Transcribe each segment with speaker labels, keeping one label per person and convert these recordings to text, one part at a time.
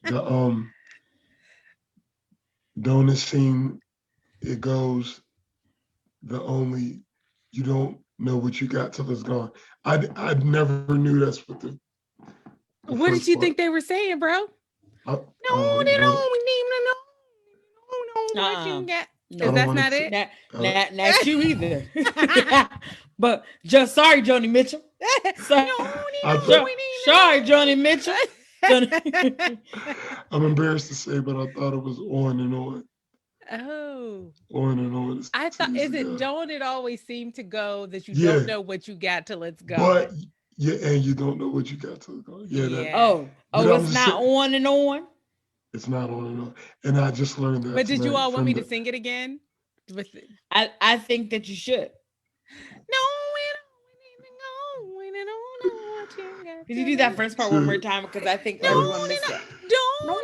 Speaker 1: The donut scene, it goes the only you don't know what you got till it's gone. I never knew that's what the
Speaker 2: What
Speaker 1: first
Speaker 2: did you
Speaker 1: part.
Speaker 2: think they were saying, bro? No,
Speaker 1: I, I don't
Speaker 2: they
Speaker 1: want to know.
Speaker 2: don't need to know what
Speaker 3: Uh-uh.
Speaker 2: you got. Is
Speaker 1: I
Speaker 3: No.
Speaker 1: don't
Speaker 2: that
Speaker 1: want
Speaker 2: not
Speaker 1: to.
Speaker 2: it?
Speaker 1: Uh,
Speaker 3: Not you either. But just sorry, Joni Mitchell. So,
Speaker 1: I th-
Speaker 3: sorry, Johnny Mitchell. Johnny.
Speaker 1: I'm embarrassed to say, but I thought it was
Speaker 2: Oh,
Speaker 1: on and on. It
Speaker 2: I thought,
Speaker 1: seems to
Speaker 2: is it,
Speaker 1: go.
Speaker 2: don't it always seem to go that you don't
Speaker 1: Yeah,
Speaker 2: know what you got till it's
Speaker 1: but
Speaker 2: gone?
Speaker 1: yeah, and you don't know what you got till it's gone. Yeah, that.
Speaker 2: Yeah.
Speaker 1: But
Speaker 3: Oh,
Speaker 1: I'm
Speaker 3: it's
Speaker 1: just
Speaker 3: not
Speaker 1: saying,
Speaker 3: on and on.
Speaker 1: it's not on and on. And I just learned that
Speaker 2: But did you
Speaker 1: tonight
Speaker 2: all want
Speaker 1: from
Speaker 2: me to
Speaker 1: the.
Speaker 2: sing it again? With
Speaker 3: I think that you should.
Speaker 2: no, we don't know what you got
Speaker 3: Can you
Speaker 2: till
Speaker 3: do that
Speaker 2: it's
Speaker 3: first part one more
Speaker 1: To,
Speaker 3: time? Because I think
Speaker 1: uh,
Speaker 3: everyone missed it. No.
Speaker 2: don't.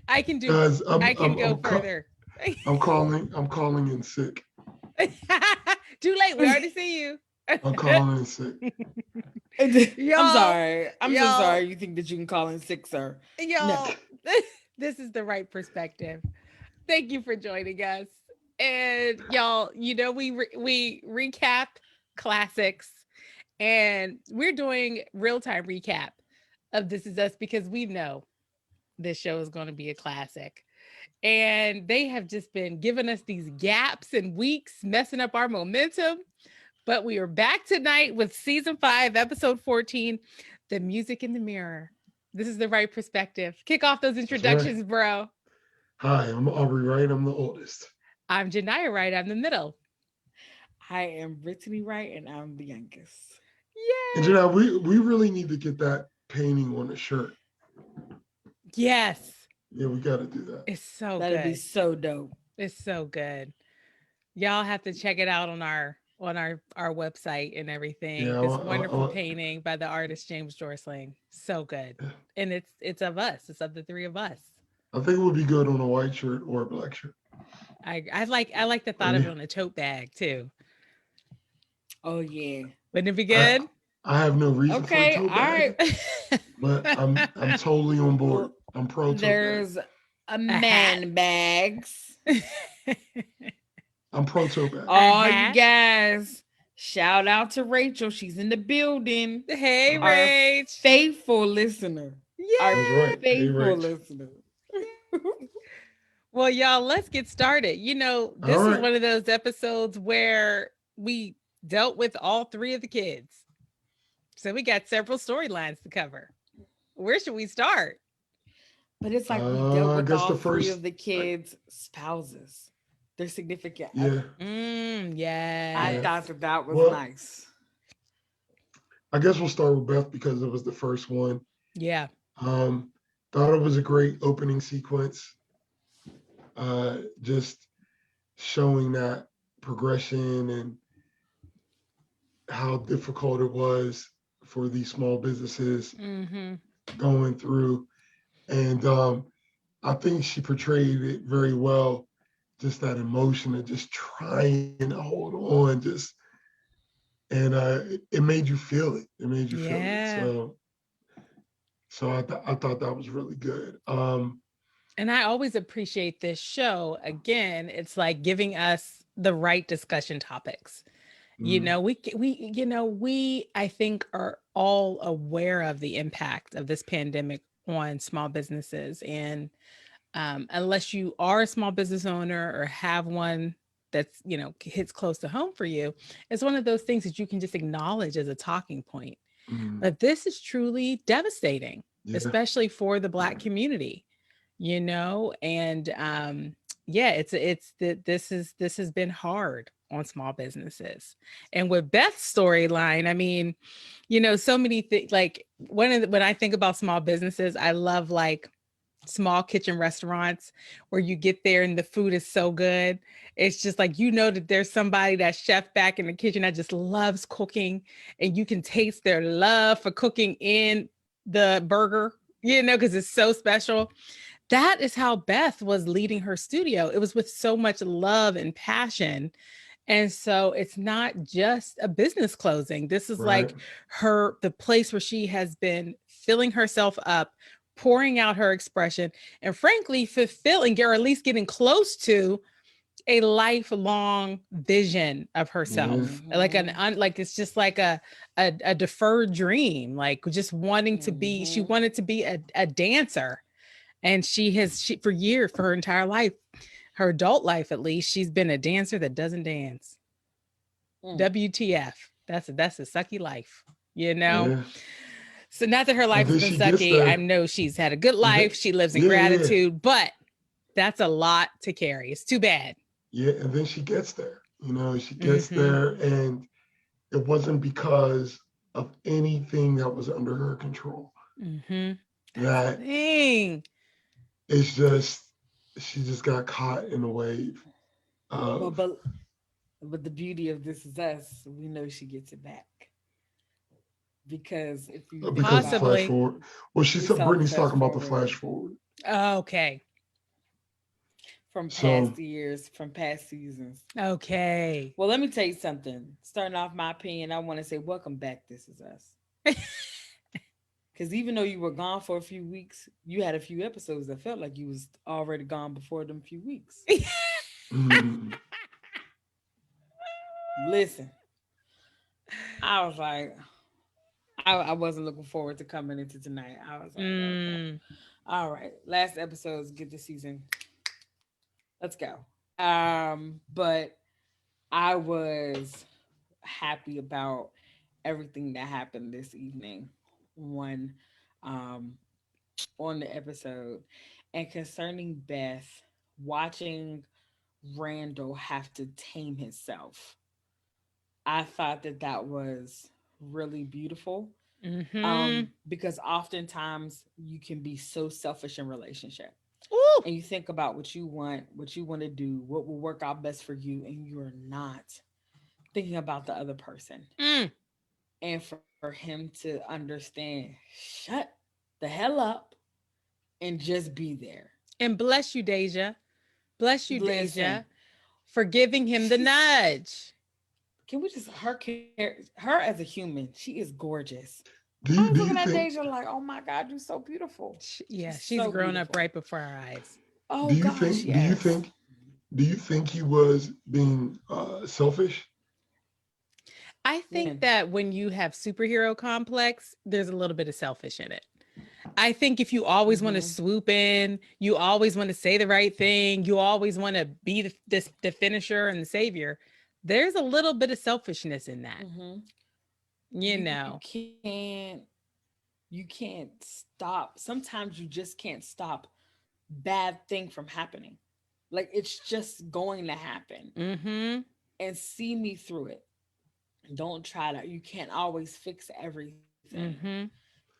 Speaker 2: I can do.
Speaker 1: guys,
Speaker 2: I can go further.
Speaker 1: I'm calling in sick.
Speaker 2: Too late. We already see you.
Speaker 1: I'm calling in sick.
Speaker 3: I'm
Speaker 2: Y'all,
Speaker 3: sorry. I'm so
Speaker 2: y'all,
Speaker 3: sorry. You think that you can call in sick, sir? No.
Speaker 2: y'all. This is the right perspective. Thank you for joining us. And y'all, we recap classics, and we're doing real-time recap of This Is Us because we know this show is going to be a classic. And they have just been giving us these gaps and weeks, messing up our momentum. But we are back tonight with season 5, episode 14, The Music in the Mirror. This is the right perspective. Kick off those
Speaker 1: That's right.
Speaker 2: introductions, bro.
Speaker 1: Hi, I'm Aubrey Wright. I'm the oldest.
Speaker 2: I'm Janiyah Wright. I'm the middle.
Speaker 3: I am Brittany Wright, and I'm the youngest.
Speaker 1: And you know, we really need to get that painting on a shirt.
Speaker 2: Yes.
Speaker 1: Yeah, we got to do that.
Speaker 2: It's so
Speaker 3: That'd be
Speaker 2: good.
Speaker 3: so dope.
Speaker 2: It's so good. Y'all have to check it out on our website and everything.
Speaker 1: Yeah,
Speaker 2: This wonderful painting by the artist James Jorsling. So good. And it's of us. It's of the three of us.
Speaker 1: I think it would be good on a white shirt or a black shirt.
Speaker 2: I like the
Speaker 1: Oh
Speaker 2: thought of it
Speaker 1: yeah,
Speaker 2: on a tote bag too.
Speaker 3: Oh yeah.
Speaker 2: Wouldn't it be
Speaker 1: I
Speaker 2: good?
Speaker 1: I have no reason for a
Speaker 3: Okay.
Speaker 1: tote
Speaker 3: All
Speaker 1: bag,
Speaker 3: right.
Speaker 1: but I'm totally on board.
Speaker 3: Well,
Speaker 1: I'm pro tote bag.
Speaker 3: there's a
Speaker 2: A hat.
Speaker 3: man bags.
Speaker 1: I'm pro tote bag.
Speaker 2: A
Speaker 3: All you
Speaker 2: hat.
Speaker 3: guys, shout out to Rachel. She's in the building.
Speaker 2: Hey,
Speaker 1: Uh,
Speaker 3: Our
Speaker 2: Rach.
Speaker 3: faithful listener. Our
Speaker 1: that's
Speaker 2: Yeah.
Speaker 1: right. Hey,
Speaker 3: faithful
Speaker 1: Rach.
Speaker 3: listener.
Speaker 2: Well, y'all, let's get started.
Speaker 1: All
Speaker 2: This is
Speaker 1: right.
Speaker 2: one of those episodes where we dealt with all three of the kids. So we got several storylines to cover. Where should we start?
Speaker 3: But it's like we dealt
Speaker 1: I
Speaker 3: with
Speaker 1: guess
Speaker 3: all
Speaker 1: the
Speaker 3: three
Speaker 1: first.
Speaker 3: of the kids' spouses, their significant
Speaker 1: Yeah,
Speaker 3: other. I
Speaker 1: yeah.
Speaker 3: thought
Speaker 2: Yes.
Speaker 3: that that was
Speaker 1: Well,
Speaker 3: nice.
Speaker 1: I guess we'll start with Beth because it was the first one.
Speaker 2: Yeah.
Speaker 1: Um, Thought it was a great opening sequence. Just showing that progression and how difficult it was for these small businesses
Speaker 2: Mm-hmm.
Speaker 1: going through. And I think she portrayed it very well. Just that emotion of just trying to hold on, just and it made you feel it. It made you feel it.
Speaker 2: Yeah.
Speaker 1: So I thought that was really good.
Speaker 2: And I always appreciate this show. Again, it's like giving us the right discussion topics.
Speaker 1: Mm,
Speaker 2: We I think are all aware of the impact of this pandemic on small businesses, and unless you are a small business owner or have one that's hits close to home for you, it's one of those things that you can just acknowledge as a talking point.
Speaker 1: mm,
Speaker 2: But this is truly devastating,
Speaker 1: yeah,
Speaker 2: especially for the Black community, and yeah, this has been hard on small businesses. And with Beth's storyline, I mean, so many things. Like when I think about small businesses, I love like small kitchen restaurants where you get there and the food is so good. It's just like that there's somebody, that chef back in the kitchen that just loves cooking, and you can taste their love for cooking in the burger, because it's so special. That is how Beth was leading her studio. It was with so much love and passion. And so it's not just a business closing. This is
Speaker 1: Right.
Speaker 2: like the place where she has been filling herself up, pouring out her expression, and frankly, fulfilling or at least getting close to a lifelong vision of
Speaker 1: Yeah.
Speaker 2: herself. Like
Speaker 3: Mm-hmm.
Speaker 2: like it's just like a deferred dream, like just wanting to be, she
Speaker 3: Mm-hmm.
Speaker 2: wanted to be a dancer. And she for years, for her entire life, her adult life at least, she's been a dancer that doesn't dance.
Speaker 3: Mm.
Speaker 2: WTF. That's a sucky life, you know?
Speaker 1: Yeah.
Speaker 2: So not that her
Speaker 1: And
Speaker 2: life has
Speaker 1: then
Speaker 2: been
Speaker 1: she gets
Speaker 2: sucky. I
Speaker 1: there.
Speaker 2: know she's had a good
Speaker 1: And
Speaker 2: life.
Speaker 1: then,
Speaker 2: She lives in
Speaker 1: yeah, yeah.
Speaker 2: gratitude, but that's a lot to carry. It's too bad.
Speaker 1: Yeah. And then she gets there. She gets
Speaker 2: Mm-hmm.
Speaker 1: there, and it wasn't because of anything that was under her control.
Speaker 2: Mm-hmm. That's the
Speaker 1: That
Speaker 2: thing.
Speaker 1: it's just, she just got caught in a wave
Speaker 3: Well,
Speaker 1: of,
Speaker 3: but the beauty of This Is Us, we know she gets it back because if you think
Speaker 1: because the
Speaker 3: about,
Speaker 1: flash
Speaker 2: Possibly.
Speaker 1: forward. Well, she
Speaker 3: we
Speaker 1: said
Speaker 3: saw the
Speaker 1: Brittany's
Speaker 3: flash
Speaker 1: talking about the
Speaker 3: forward
Speaker 1: flash forward.
Speaker 2: Okay.
Speaker 3: from
Speaker 1: So
Speaker 3: past years, from past seasons.
Speaker 2: Okay.
Speaker 3: Well, let me tell you something. Starting off my opinion, I want to say welcome back. This Is Us. Because even though you were gone for a few weeks, you had a few episodes that felt like you was already gone before them few weeks.
Speaker 1: mm,
Speaker 3: Listen, I was like, I wasn't looking forward to coming into tonight. I was like, okay,
Speaker 2: Mm.
Speaker 3: all right, last episodes, get the season. Let's go. But I was happy about everything that happened this evening on um on the episode. And concerning Beth, watching Randall have to tame himself, I thought that that was really beautiful.
Speaker 2: Mm-hmm.
Speaker 3: Because oftentimes you can be so selfish in relationship,
Speaker 2: Ooh.
Speaker 3: and you think about what you want to do, what will work out best for you, and you're not thinking about the other person.
Speaker 2: Mm.
Speaker 3: And for him to understand, shut the hell up and just be there.
Speaker 2: And bless you, Deja. Bless you,
Speaker 3: Listen,
Speaker 2: Deja, for giving him the
Speaker 3: she's,
Speaker 2: nudge.
Speaker 3: can we just, her as a human, she is gorgeous. I
Speaker 1: do
Speaker 3: was
Speaker 1: you do
Speaker 3: looking
Speaker 1: you
Speaker 3: at
Speaker 1: think
Speaker 3: Deja like, oh my God, you're so beautiful.
Speaker 2: Yeah,
Speaker 3: She's
Speaker 2: she's
Speaker 3: so
Speaker 2: grown up
Speaker 3: beautiful.
Speaker 2: right before our eyes.
Speaker 3: Oh
Speaker 1: do you
Speaker 3: gosh,
Speaker 1: think do you
Speaker 3: yes.
Speaker 1: think do you think he was being selfish?
Speaker 2: I think
Speaker 3: When?
Speaker 2: that when you have superhero complex, there's a little bit of selfish in it. I think if you always want to
Speaker 3: Mm-hmm.
Speaker 2: swoop in, you always want to say the right thing, you always want to be the finisher and the savior, there's a little bit of selfishness in that.
Speaker 3: Mm-hmm.
Speaker 2: You
Speaker 3: You
Speaker 2: know.
Speaker 3: can't stop. Sometimes you just can't stop bad thing from happening. Like it's just going to happen.
Speaker 2: Mm-hmm.
Speaker 3: And see me through it. Don't try to, you can't always fix everything.
Speaker 2: Mm-hmm.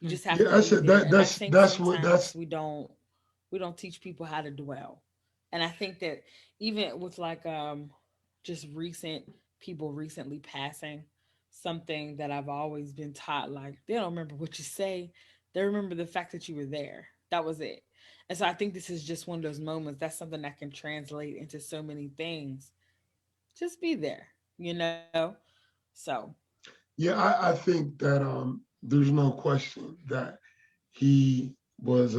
Speaker 3: You just have to be
Speaker 1: Yeah, I
Speaker 3: there.
Speaker 1: said
Speaker 3: And I
Speaker 1: that
Speaker 3: think
Speaker 1: that's what
Speaker 3: sometimes
Speaker 1: that's
Speaker 3: we don't teach people how to dwell. And I think that even with like just recent people recently passing, something that I've always been taught, like they don't remember what you say, they remember the fact that you were there. That was it. And so I think this is just one of those moments. That's something that can translate into so many things. Just be there, you know? So,
Speaker 1: yeah, I think that there's no question that he was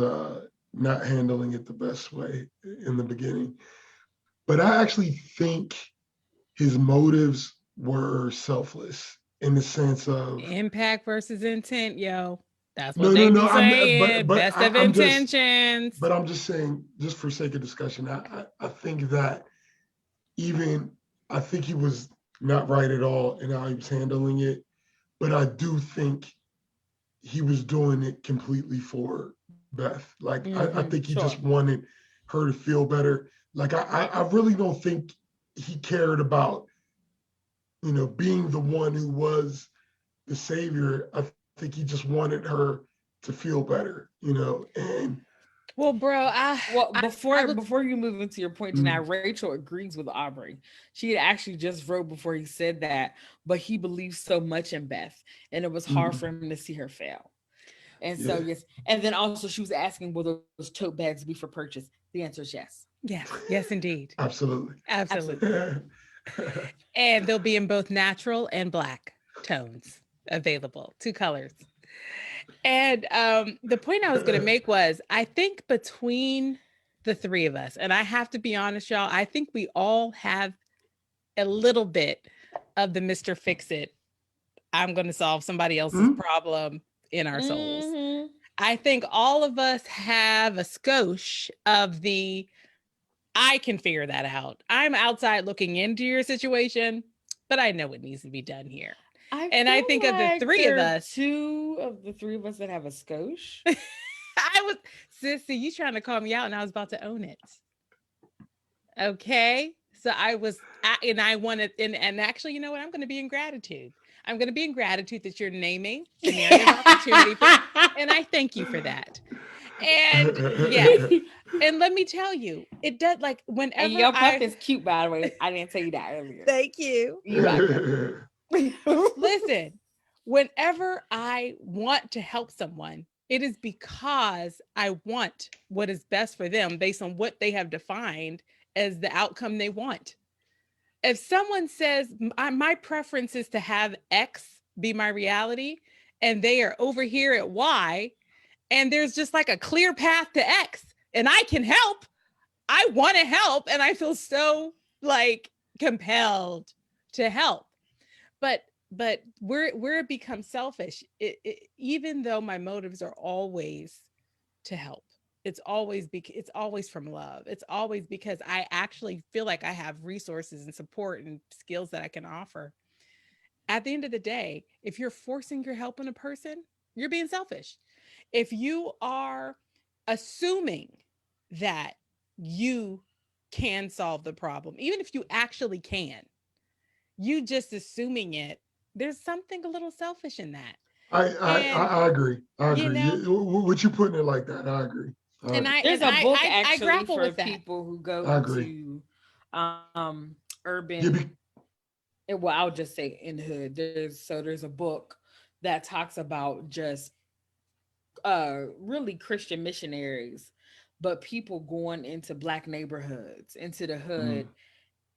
Speaker 1: not handling it the best way in the beginning. But I actually think his motives were selfless in the sense of
Speaker 2: Impact versus intent, yo. That's what
Speaker 1: no,
Speaker 2: they
Speaker 1: no, no.
Speaker 2: be saying. Best of
Speaker 1: I'm just,
Speaker 2: intentions.
Speaker 1: but I'm just saying, just for sake of discussion, I think that even I think he was not right at all in how he was handling it, but I do think he was doing it completely for Beth. Like I
Speaker 2: Mm-hmm.
Speaker 1: think he just
Speaker 3: sure.
Speaker 1: wanted her to feel better. Like I really don't think he cared about being the one who was the savior. I think he just wanted her to feel better. And
Speaker 2: Well, bro,
Speaker 3: Well,
Speaker 2: I look.
Speaker 3: before you move into your point,
Speaker 1: mm,
Speaker 3: Janai, Rachel agrees with Aubrey. She had actually just wrote before he said that, but he believes so much in Beth, and it was hard for
Speaker 1: mm,
Speaker 3: him to see her fail. And so
Speaker 1: yeah.
Speaker 3: yes, and then also she was asking, will those tote bags be for purchase? The answer is yes,
Speaker 2: Yes, yes, indeed,
Speaker 1: Absolutely.
Speaker 2: absolutely.
Speaker 3: absolutely.
Speaker 2: And they'll be in both natural and black tones available, 2 colors. And the point I was going to make was I think between the three of us, and I have to be honest, y'all, I think we all have a little bit of the Mr. Fix It. I'm going to solve somebody else's problem in our souls.
Speaker 3: Mm-hmm.
Speaker 2: I think all of us have a skosh of the I can figure that out. I'm outside looking into your situation, but I know what needs to be done here. I think of the three of us,
Speaker 3: 2 of the 3 of us that have a skosh.
Speaker 2: I was, sissy, you trying to call me out and I was about to own it. Okay. So and I wanted, and actually, you know what? I'm going to be in gratitude. I'm going to be in gratitude that you're naming an area of opportunity. And I thank you for that. And yeah. And let me tell you, it does like whenever
Speaker 3: And your puff is cute, by the way. I didn't tell you that earlier.
Speaker 2: Thank you.
Speaker 3: You
Speaker 2: Listen, whenever I want to help someone, it is because I want what is best for them based on what they have defined as the outcome they want. If someone says, my preference is to have X be my reality, and they are over here at Y, and there's just like a clear path to X, and I can help, I want to help, and I feel so like compelled to help. But where it becomes selfish, even though my motives are always to help, it's always from love. It's always because I actually feel like I have resources and support and skills that I can offer. At the end of the day, if you're forcing your help on a person, you're being selfish. If you are assuming that you can solve the problem, even if you actually can, you just assuming it, there's something a little selfish in that.
Speaker 1: I agree. I agree.
Speaker 2: You know,
Speaker 1: What you putting it like that? I agree.
Speaker 3: There's a book actually
Speaker 2: grapple
Speaker 3: for
Speaker 2: with that.
Speaker 3: people who go
Speaker 1: I agree.
Speaker 3: to urban.
Speaker 1: Yeah,
Speaker 3: Well, I'll just say in the hood. There's a book that talks about just really Christian missionaries, but people going into black neighborhoods, into the hood,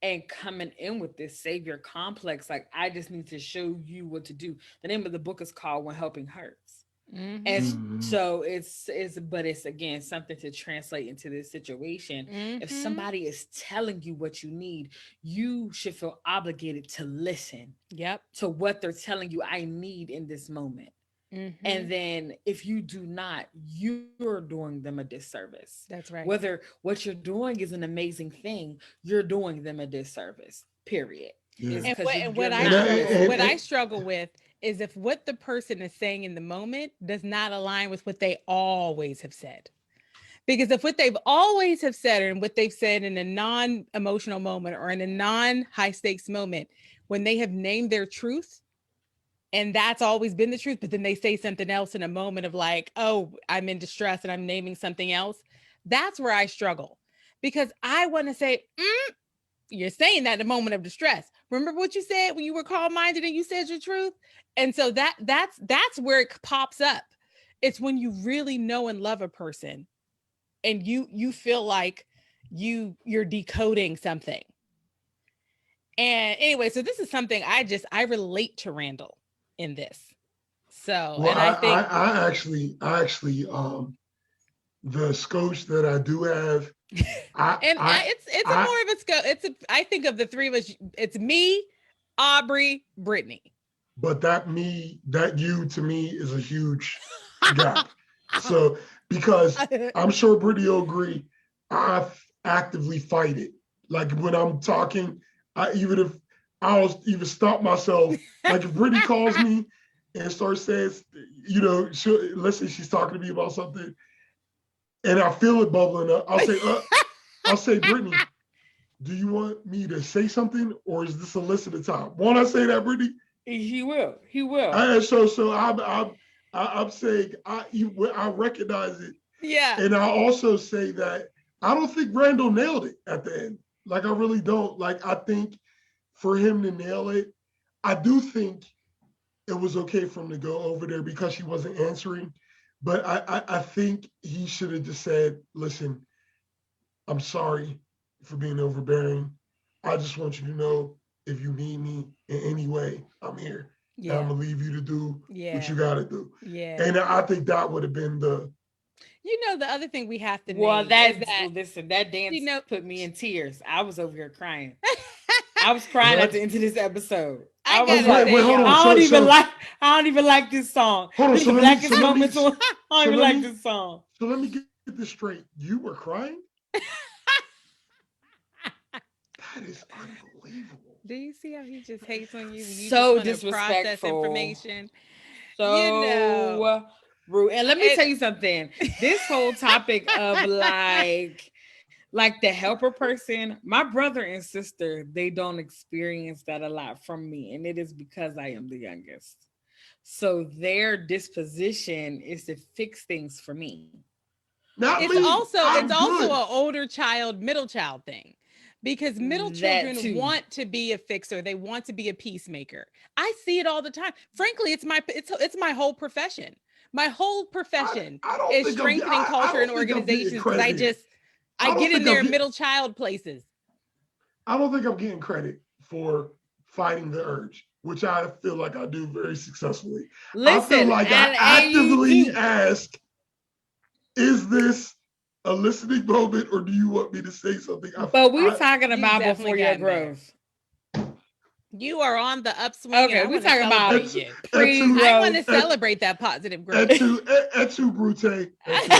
Speaker 3: and coming in with this savior complex. Like, I just need to show you what to do. The name of the book is called When Helping Hurts. And so it's again something to translate into this situation. If somebody is telling you what you need, you should feel obligated to listen to what they're telling you I need in this moment. And then if you do not, you're doing them a disservice.
Speaker 2: That's right.
Speaker 3: Whether what you're doing is an amazing thing, you're doing them a disservice, period.
Speaker 1: Yeah.
Speaker 2: And what I struggle with is if what the person is saying in the moment does not align with what they always have said. Because if what they've always have said and what they've said in a non-emotional moment or in a non-high stakes moment, when they have named their truth, and that's always been the truth, but then they say something else in a moment of like, oh, I'm in distress and I'm naming something else. That's where I struggle, because I want to say, you're saying that in a moment of distress. Remember what you said when you were calm-minded and you said your truth? And so that's where it pops up. It's when you really know and love a person and you feel like you're decoding something. And anyway, so this is something I relate to Randall in this. So,
Speaker 1: well,
Speaker 2: and I think
Speaker 1: I actually, the scotch that I do have,
Speaker 2: it's more of a scope. I think of the three of us, it's me, Aubrey, Brittany.
Speaker 1: But that you to me is a huge gap. So, because I'm sure Brittany will agree, I actively fight it. Like when I'm talking, I'll even stop myself. Like if Brittany calls me and starts saying, let's say she's talking to me about something, and I feel it bubbling up, I'll say, Brittany, do you want me to say something, or is this a listening time? Won't I say that, Brittany?
Speaker 3: He will.
Speaker 1: So I'm saying I recognize it.
Speaker 2: Yeah.
Speaker 1: And I also say that I don't think Randall nailed it at the end. Like, I really don't. Like, I think for him to nail it, I do think it was okay for him to go over there because he wasn't answering. But I think he should have just said, listen, I'm sorry for being overbearing. I just want you to know if you need me in any way, I'm here. And I'm
Speaker 2: Yeah.
Speaker 1: gonna leave you to do what
Speaker 2: Yeah.
Speaker 1: you gotta do.
Speaker 2: Yeah.
Speaker 1: And I think that would have been the
Speaker 2: You know, the other thing we have to
Speaker 3: Well,
Speaker 2: name is
Speaker 3: that
Speaker 2: that,
Speaker 3: listen, that
Speaker 2: you
Speaker 3: dance
Speaker 2: know,
Speaker 3: put me in tears. I was over here crying. I was crying at
Speaker 1: what?
Speaker 3: the end of this episode.
Speaker 2: I
Speaker 3: I
Speaker 1: Oh
Speaker 3: was
Speaker 2: gotta
Speaker 1: wait,
Speaker 3: like,
Speaker 1: wait,
Speaker 2: say,
Speaker 1: hold on.
Speaker 2: y'all.
Speaker 3: I don't even like this song.
Speaker 1: Hold on.
Speaker 3: This is the blackest moments on. I don't
Speaker 1: So
Speaker 3: even
Speaker 1: let
Speaker 3: like
Speaker 1: me
Speaker 3: this song.
Speaker 1: so let me get this straight. You were crying? That is unbelievable.
Speaker 2: Do you see how he just hates on you when you just
Speaker 3: So
Speaker 2: want to process
Speaker 3: disrespectful.
Speaker 2: information? You know,
Speaker 3: So rude. And let me
Speaker 2: it,
Speaker 3: tell you something. This whole topic of like the helper person, my brother and sister, they don't experience that a lot from me. And it is because I am the youngest. So their disposition is to fix things for me.
Speaker 1: Not
Speaker 2: it's
Speaker 1: me.
Speaker 2: also it's
Speaker 1: I'm
Speaker 2: also
Speaker 1: good.
Speaker 2: an older child, middle child thing. Because middle
Speaker 3: That
Speaker 2: children
Speaker 3: too.
Speaker 2: want to be a fixer, they want to be a peacemaker. I see it all the time. Frankly, it's my whole profession. My whole profession
Speaker 1: I don't
Speaker 2: is
Speaker 1: think I'm
Speaker 2: strengthening
Speaker 1: I
Speaker 2: culture and
Speaker 1: don't think I'm getting
Speaker 2: organizations because
Speaker 1: credit here.
Speaker 2: I
Speaker 1: I don't
Speaker 2: get in
Speaker 1: think I'm
Speaker 2: there
Speaker 1: getting
Speaker 2: middle child places.
Speaker 1: I don't think I'm getting credit for fighting the urge, which I feel like I do very successfully. I feel
Speaker 3: Listen,
Speaker 1: like I
Speaker 3: and you
Speaker 1: actively
Speaker 3: do.
Speaker 1: ask, is this a listening moment or do you want me to say something?
Speaker 3: But we
Speaker 1: I
Speaker 3: talking
Speaker 2: You've
Speaker 3: about
Speaker 2: definitely
Speaker 3: before your
Speaker 2: gotten better.
Speaker 3: growth.
Speaker 2: You are on the upswing, and
Speaker 3: Okay,
Speaker 2: I
Speaker 3: we
Speaker 2: want to
Speaker 3: talking about
Speaker 2: celebrate
Speaker 1: et,
Speaker 2: you.
Speaker 1: et tu,
Speaker 2: I want to
Speaker 3: pre-growth.
Speaker 1: et,
Speaker 2: celebrate that positive
Speaker 1: et
Speaker 2: growth.
Speaker 1: tu, et tu, brute, et tu.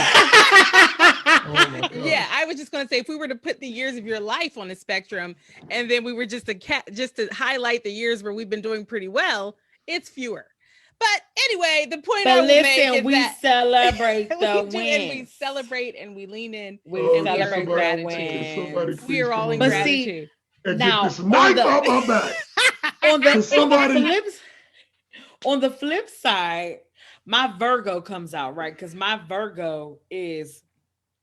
Speaker 1: Oh my
Speaker 2: Yeah,
Speaker 1: gosh.
Speaker 2: I was just going to say, if we were to put the years of your life on a spectrum, and then we were just to highlight the years where we've been doing pretty well, it's fewer. But anyway, the point
Speaker 3: But
Speaker 2: I will make
Speaker 3: listen,
Speaker 2: is
Speaker 3: we
Speaker 2: that
Speaker 3: celebrate the
Speaker 2: we do, and we
Speaker 3: wins.
Speaker 2: celebrate, and we lean in,
Speaker 3: We
Speaker 1: Oh,
Speaker 2: and we are in
Speaker 3: celebrate the
Speaker 1: can
Speaker 2: gratitude.
Speaker 1: somebody
Speaker 3: wins.
Speaker 2: We
Speaker 1: please
Speaker 2: are
Speaker 1: come
Speaker 2: all in
Speaker 1: over
Speaker 3: But
Speaker 1: here
Speaker 3: see,
Speaker 2: gratitude.
Speaker 1: and get
Speaker 3: now
Speaker 1: this knife out my back? Can
Speaker 3: on the
Speaker 1: somebody
Speaker 3: flip side, my Virgo comes out, right? Because my Virgo is,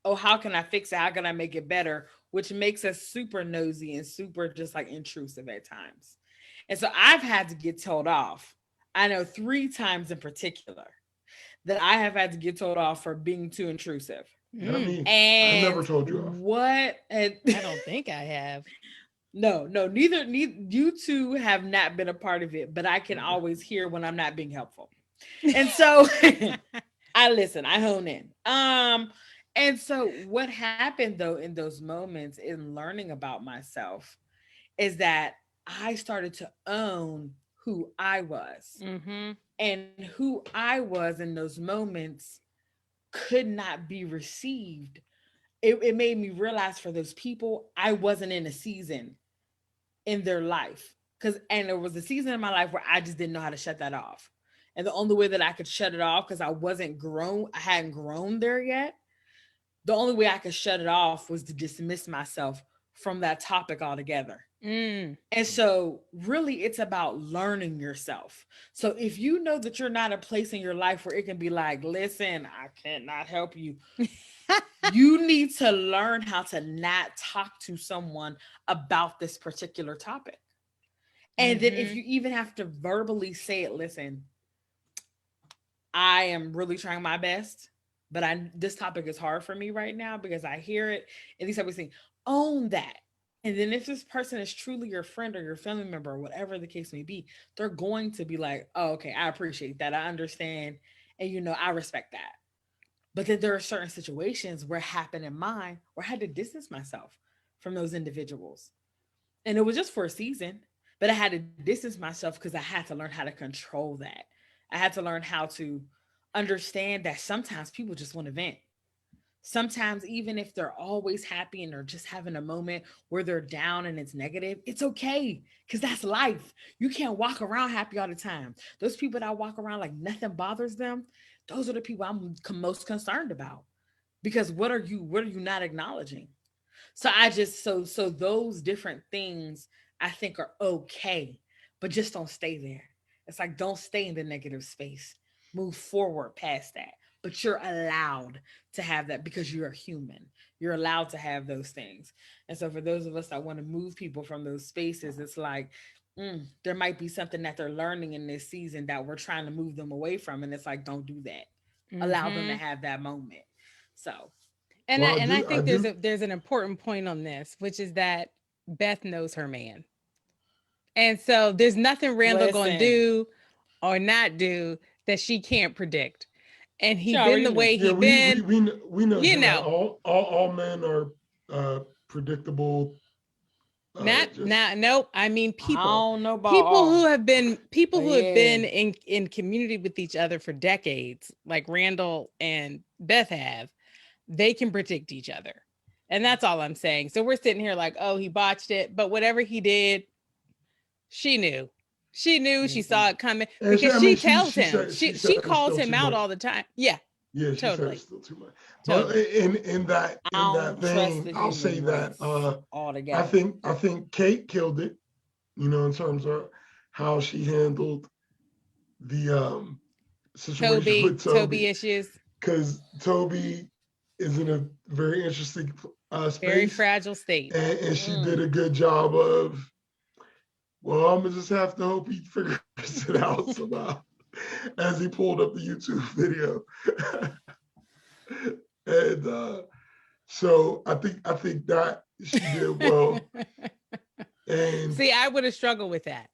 Speaker 3: oh, how can I fix it? How can I make it better? Which makes us super nosy and super just like intrusive at times. And so I've had to get told off. I know 3 times in particular that I have had to get told off for being too intrusive.
Speaker 1: not
Speaker 2: Mm,
Speaker 1: me. I never
Speaker 3: And
Speaker 1: told you off.
Speaker 3: what? And
Speaker 2: I don't think I have.
Speaker 3: no, neither you two have not been a part of it, but I can always hear when I'm not being helpful. And so I listen, I hone in. And so what happened though in those moments in learning about myself is that I started to own who I was.
Speaker 2: Mm-hmm.
Speaker 3: And who I was in those moments could not be received. It made me realize for those people, I wasn't in a season in their life. And there was a season in my life where I just didn't know how to shut that off. And the only way that I could shut it off, because I hadn't grown there yet. The only way I could shut it off was to dismiss myself from that topic altogether.
Speaker 2: Mm.
Speaker 3: And so, really, it's about learning yourself. So, if you know that you're not a place in your life where it can be like, listen, I cannot help you, you need to learn how to not talk to someone about this particular topic. And then, if
Speaker 2: Mm-hmm.
Speaker 3: you even have to verbally say it, listen, I am really trying my best, but this topic is hard for me right now because I hear it and these type of things. Own that. And then if this person is truly your friend or your family member or whatever the case may be, they're going to be like, oh, okay, I appreciate that. I understand. And I respect that. But then there are certain situations where it happened in mine where I had to distance myself from those individuals. And it was just for a season, but I had to distance myself because I had to learn how to control that. I had to learn how to understand that sometimes people just want to vent. Sometimes, even if they're always happy and they're just having a moment where they're down and it's negative, it's okay because that's life. You can't walk around happy all the time. Those people that walk around like nothing bothers them, those are the people I'm most concerned about because what are you not acknowledging? So I just so those different things I think are okay, but just don't stay there. It's like don't stay in the negative space. Move forward past that. But you're allowed to have that because you're a human. You're allowed to have those things. And so for those of us that want to move people from those spaces, it's like there might be something that they're learning in this season that we're trying to move them away from. And it's like, don't do that. Allow them to
Speaker 2: Mm-hmm.
Speaker 3: have that moment. So
Speaker 2: And
Speaker 1: Well,
Speaker 2: I
Speaker 1: I
Speaker 2: think
Speaker 1: do.
Speaker 2: there's an important point on this, which is that Beth knows her man. And so there's nothing Randall going to
Speaker 3: Listen,
Speaker 2: do or not do that she can't predict. And
Speaker 3: she
Speaker 2: he been
Speaker 3: already
Speaker 2: the
Speaker 3: knew.
Speaker 2: way
Speaker 1: Yeah,
Speaker 2: he been,
Speaker 1: we know
Speaker 2: you
Speaker 1: that
Speaker 2: know,
Speaker 1: all men are predictable.
Speaker 2: not
Speaker 1: Just
Speaker 2: not nope. I mean
Speaker 3: I
Speaker 2: people.
Speaker 3: don't know about
Speaker 2: People who
Speaker 3: all,
Speaker 2: have been people
Speaker 3: but
Speaker 2: who have
Speaker 3: yeah.
Speaker 2: been in community with each other for decades, like Randall and Beth have, they can predict each other. And that's all I'm saying. So we're sitting here like, oh, he botched it. But whatever he did, she knew. She knew, she
Speaker 3: Mhm.
Speaker 2: saw it coming
Speaker 1: and
Speaker 2: because
Speaker 1: I
Speaker 2: she
Speaker 1: mean
Speaker 2: tells him.
Speaker 1: she said
Speaker 2: She
Speaker 1: it's
Speaker 2: calls
Speaker 1: still
Speaker 2: him
Speaker 1: too
Speaker 2: out
Speaker 1: much.
Speaker 2: all the time. Yeah,
Speaker 1: Yeah, she said it's
Speaker 2: totally.
Speaker 1: still too much. But
Speaker 2: Totally.
Speaker 3: I
Speaker 1: in that
Speaker 3: don't trust
Speaker 1: vein,
Speaker 3: the
Speaker 1: I'll say
Speaker 3: human
Speaker 1: that
Speaker 3: race altogether.
Speaker 1: I think Kate killed it, in terms of how she handled the situation with
Speaker 2: Toby
Speaker 1: Toby,
Speaker 2: issues,
Speaker 1: because Toby is in a very interesting
Speaker 2: very
Speaker 1: space,
Speaker 2: fragile state.
Speaker 1: and she did
Speaker 3: Mm.
Speaker 1: a good job of. Well, I'm gonna just have to hope he figures it out somehow, as he pulled up the YouTube video, and so I think that she did well, and
Speaker 2: See, I would have struggled with that.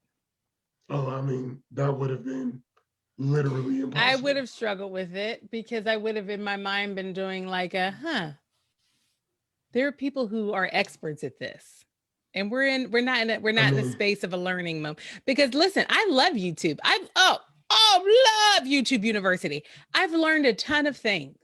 Speaker 1: oh, I mean that would have been literally
Speaker 2: I would
Speaker 1: impossible.
Speaker 2: have struggled with it because I would have in my mind been doing like a, there are people who are experts at this. And we're
Speaker 1: I
Speaker 2: not in the
Speaker 1: mean,
Speaker 2: space of a learning moment. Because listen, I love YouTube. Love YouTube University. I've learned a ton of things,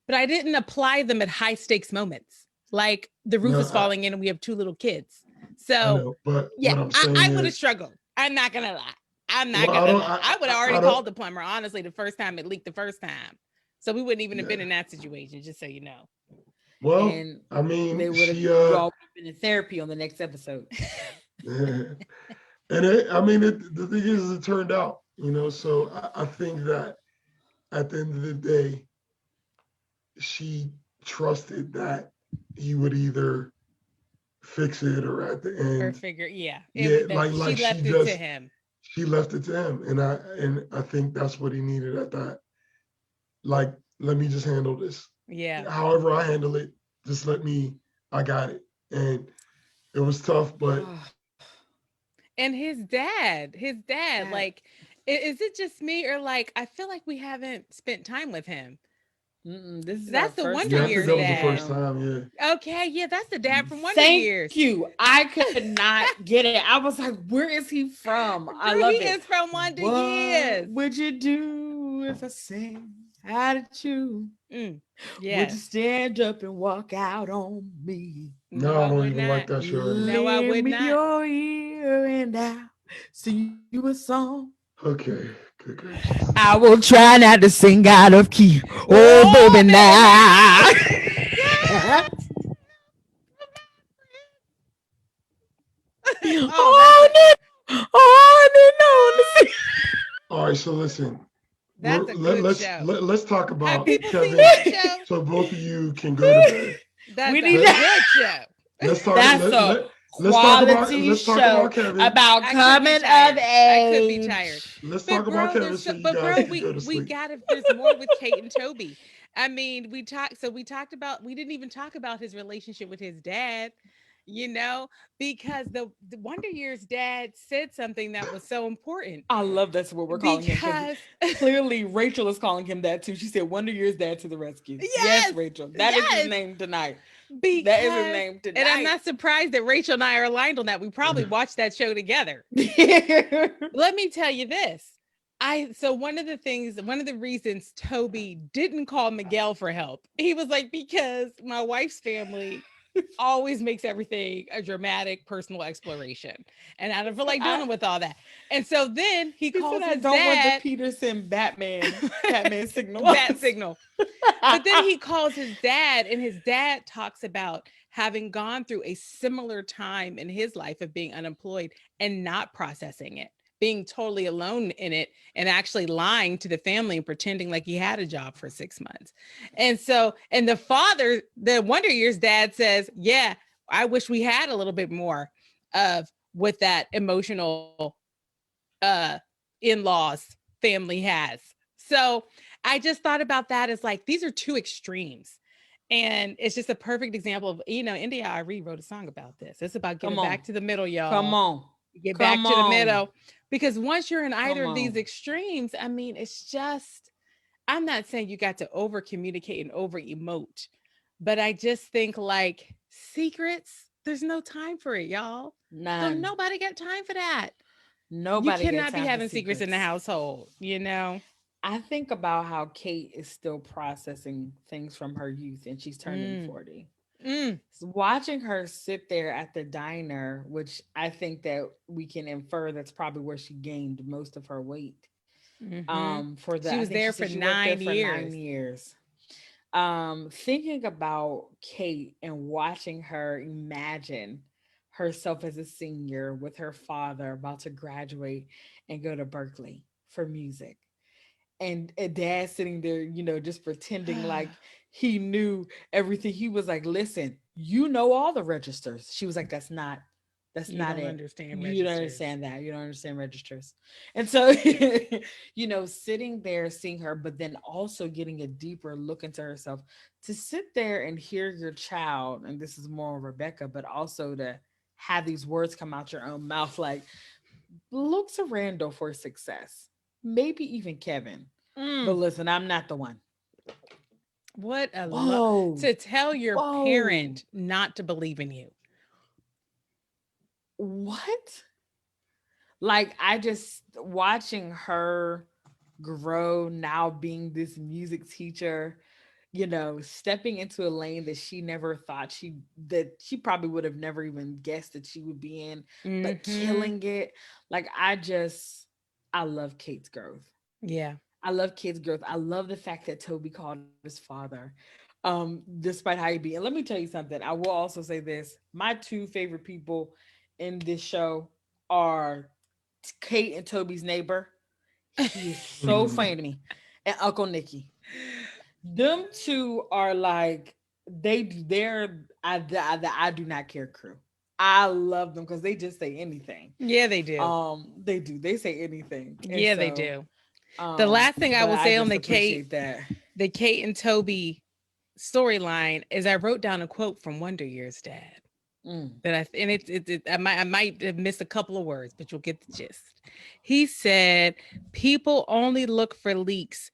Speaker 2: but I didn't apply them at high stakes moments. Like the roof
Speaker 1: no,
Speaker 2: is falling in and we have two little kids.
Speaker 1: I
Speaker 2: So
Speaker 1: know, but
Speaker 2: yeah,
Speaker 1: what I'm saying
Speaker 2: I would have
Speaker 1: is,
Speaker 2: struggled. I'm not gonna lie. I'm not
Speaker 1: well,
Speaker 2: gonna lie. I would have already
Speaker 1: I don't,
Speaker 2: called the plumber, honestly, the first time it leaked the first time. So we wouldn't even have been
Speaker 1: yeah.
Speaker 2: in that situation, just so you know.
Speaker 1: Well,
Speaker 3: And
Speaker 1: I
Speaker 3: they
Speaker 1: mean,
Speaker 3: would have
Speaker 1: she,
Speaker 3: you all would have been in therapy on the next episode.
Speaker 1: and the thing is, it turned out, so I think that at the end of the day, she trusted that he would either fix it or at the
Speaker 2: Or
Speaker 1: end,
Speaker 2: figure, yeah,
Speaker 1: yeah,
Speaker 2: that she left it to him.
Speaker 1: she left it to him, and I think that's what he needed at that. Like, let me just handle this.
Speaker 2: Yeah.
Speaker 1: However I handle it, just let me. I got it, and it was tough, but
Speaker 2: And his dad,
Speaker 3: That
Speaker 2: like, is it just me or like I feel like we haven't spent time with him?
Speaker 3: this is our
Speaker 2: That's the
Speaker 3: first
Speaker 2: Wonder
Speaker 1: yeah, I
Speaker 3: time
Speaker 1: think
Speaker 2: Years
Speaker 1: that was the
Speaker 3: seeing
Speaker 1: first
Speaker 2: dad.
Speaker 3: him.
Speaker 1: time. Yeah,
Speaker 2: Okay, yeah, that's the dad from Wonder
Speaker 3: Thank
Speaker 2: Years.
Speaker 3: you. I could not get it. I was like, where is he from? I
Speaker 2: Girl, he
Speaker 3: love it.
Speaker 2: is from Wonder
Speaker 3: What
Speaker 2: Years.
Speaker 3: would you do if I sang at you?
Speaker 2: Mm,
Speaker 3: Would you
Speaker 2: yes.
Speaker 3: stand up and walk out on me?
Speaker 2: No,
Speaker 1: no, I
Speaker 2: I
Speaker 1: don't
Speaker 2: would
Speaker 1: even like
Speaker 2: not.
Speaker 1: that show
Speaker 2: No,
Speaker 1: anymore.
Speaker 2: I would
Speaker 3: Lend me
Speaker 2: not.
Speaker 3: your ear and I'll sing you a song.
Speaker 1: Okay, good gracious.
Speaker 3: I will try not to sing out of key. Oh,
Speaker 2: Oh,
Speaker 3: baby,
Speaker 2: baby,
Speaker 3: now.
Speaker 2: now. Oh, that's
Speaker 3: Oh,
Speaker 2: a
Speaker 3: I didn't know to sing.
Speaker 1: All right, so listen,
Speaker 2: that's a good show.
Speaker 1: let's talk
Speaker 2: Have
Speaker 1: about
Speaker 2: people seen
Speaker 1: Kevin,
Speaker 2: that show?
Speaker 1: so both of you can go to bed.
Speaker 2: That's
Speaker 3: We
Speaker 2: a
Speaker 3: need
Speaker 1: Let
Speaker 3: to.
Speaker 2: good show.
Speaker 1: let's talk
Speaker 3: That's a quality
Speaker 1: let's talk
Speaker 3: show
Speaker 1: about Kevin.
Speaker 3: about
Speaker 2: I could be
Speaker 3: coming of
Speaker 2: tired. I could be tired.
Speaker 3: age.
Speaker 1: Let's talk
Speaker 2: But
Speaker 1: about
Speaker 2: bro,
Speaker 1: Kevin so you
Speaker 2: but
Speaker 1: guys
Speaker 2: bro,
Speaker 1: can go to
Speaker 2: we
Speaker 1: sleep.
Speaker 2: gotta there's more with Kate and Toby. I mean, we talked about we didn't even talk about his relationship with his dad, you know, because the Wonder Years dad said something that was so important.
Speaker 3: I love that's what we're calling him because
Speaker 2: Because
Speaker 3: clearly Rachel is calling him that too. She said, Wonder Years Dad to the rescue. Yes,
Speaker 2: yes,
Speaker 3: Rachel. That is his
Speaker 2: yes,
Speaker 3: name tonight. That is his
Speaker 2: because
Speaker 3: name
Speaker 2: and I'm
Speaker 3: tonight.
Speaker 2: not surprised that Rachel and I are aligned on that. We probably watched that show together.
Speaker 3: I
Speaker 2: Let me tell you this. So one of the reasons Toby didn't call Miguel for help, he was like, because my wife's family always makes everything a dramatic personal exploration. And I don't feel like dealing with all that. And so then he
Speaker 3: He said,
Speaker 2: calls
Speaker 3: I
Speaker 2: his
Speaker 3: don't want the
Speaker 2: dad
Speaker 3: Peterson Batman signal.
Speaker 2: bat signal. But then he calls his dad, and his dad talks about having gone through a similar time in his life of being unemployed and not processing it, being totally alone in it, and actually lying to the family and pretending like he had a job for 6 months. And so, and the father, the Wonder Years dad says, yeah, I wish we had a little bit more of what that emotional uh in-laws family has. So I just thought about that as like these are two extremes. And it's just a perfect example of, India Ari wrote a song about this. It's about
Speaker 3: Come
Speaker 2: giving
Speaker 3: on.
Speaker 2: back to the middle,
Speaker 3: Come
Speaker 2: y'all.
Speaker 3: on.
Speaker 2: Get back
Speaker 3: Come
Speaker 2: to the
Speaker 3: on.
Speaker 2: middle. Because once you're in either
Speaker 3: Come
Speaker 2: of these
Speaker 3: on.
Speaker 2: extremes, I mean, it's just, I'm not saying you got to over communicate and over emote, but I just think like secrets, there's no time for it, y'all. Don't
Speaker 3: None.
Speaker 2: nobody got time for that. You
Speaker 3: Nobody got
Speaker 2: cannot be
Speaker 3: time for
Speaker 2: having secrets in the
Speaker 3: secrets.
Speaker 2: household.
Speaker 3: I think about how Kate is still processing things from her youth and she's turning
Speaker 2: Mm,
Speaker 3: 40.
Speaker 2: mm,
Speaker 3: So watching her sit there at the diner, which I think that we can infer that's probably where she gained most of her weight.
Speaker 2: hmm
Speaker 3: For the
Speaker 2: She
Speaker 3: I
Speaker 2: was
Speaker 3: think she
Speaker 2: there
Speaker 3: said
Speaker 2: for
Speaker 3: she worked there
Speaker 2: nine
Speaker 3: for nine
Speaker 2: years.
Speaker 3: years. Thinking about Kate and watching her imagine herself as a senior with her father about to graduate and go to Berkeley for music, and a dad sitting there, just pretending like he knew everything. He was like, listen, you know all the registers. She was like, that's
Speaker 2: You
Speaker 3: not
Speaker 2: don't
Speaker 3: it.
Speaker 2: understand
Speaker 3: You don't
Speaker 2: registers.
Speaker 3: understand that. You don't understand registers. And so, sitting there seeing her, but then also getting a deeper look into herself, to sit there and hear your child, and this is more Rebecca, but also to have these words come out your own mouth like, look to Randall for success, maybe even Kevin. But
Speaker 2: Mm,
Speaker 3: listen, I'm not the one.
Speaker 2: what a love
Speaker 3: Whoa.
Speaker 2: to tell your
Speaker 3: Whoa.
Speaker 2: parent not to believe in you.
Speaker 3: What? Like, I just watching her grow now being this music teacher, stepping into a lane that she never thought that she probably would have never even guessed that she would be in, but
Speaker 2: Hmm.
Speaker 3: killing it. Like, I love Kate's growth.
Speaker 2: Yeah.
Speaker 3: I love kids' growth. I love the fact that Toby called his father, despite how he be. And let me tell you something. I will also say this: my two favorite people in this show are Kate and Toby's neighbor. He is so
Speaker 1: Mm.
Speaker 3: funny to me, and Uncle Nicky. Them two are like I do not care crew. I love them because they just say anything.
Speaker 2: Yeah, they do.
Speaker 3: They do. They say anything, and
Speaker 2: Yeah, they
Speaker 3: so
Speaker 2: do. The last thing I
Speaker 3: but
Speaker 2: will
Speaker 3: I
Speaker 2: say on
Speaker 3: just appreciate that.
Speaker 2: the Kate and Toby storyline is I wrote down a quote from Wonder Years' dad
Speaker 3: Mm.
Speaker 2: that and I might have missed a couple of words, but you'll get the gist. He said, "People only look for leaks